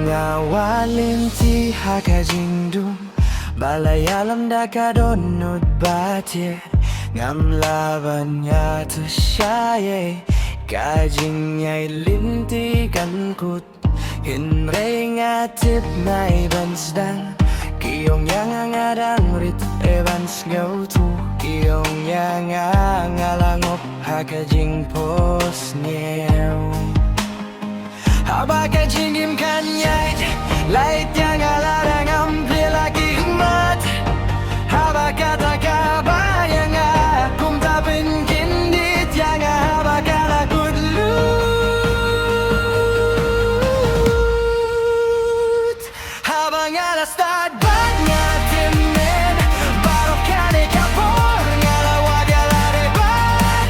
Ngawalin ti hakajingdum Balay alam da kadonod batye Ngam laban ya tasyaye Kajing yay linti kan kut Hinre nga tip na ibansdang Kiyong yang ngadang rit evans ngautu Kiyong yang ngalangop hakajing pos nyew Haba kajing im kanyay Lait yang alarang ambil lagi umat Haba kata kabayang akum tapin kindit yang haba kala kudlut Haba ngala start bat ngatimin Baru kane kapor ngala wagala rebat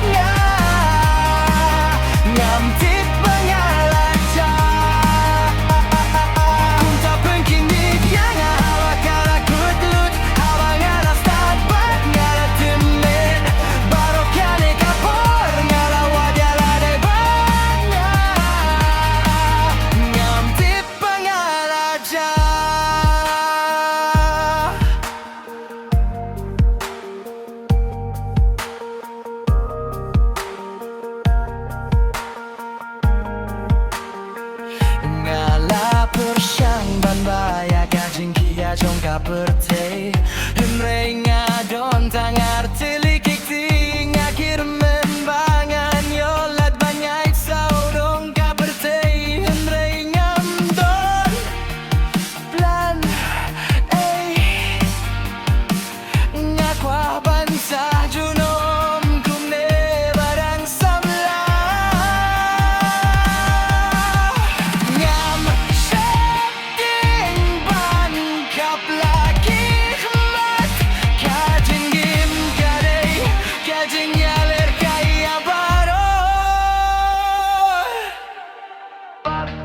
ngam tip pengalaja Kum tapin kindit yang haba kala kudlut Haba ngala start bat ngatimin Baru kane kapor ngala wagala rebat ngam tip pengalaja Ngala persyang ban baya kajing kia jong ka perte Hemre ngadon tangar tilikik ti ngakir membangan yolat banyai saudong ka perte Hemre ngamdon plan ngakwa bansa junom kumne barang samla Ngam shaking ban kap lagi khmat Kajing gim kadei Kajing yaler kaya baro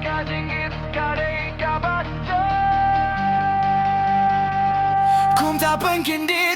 Kajing gim kadei kabato Kum tak pengkindi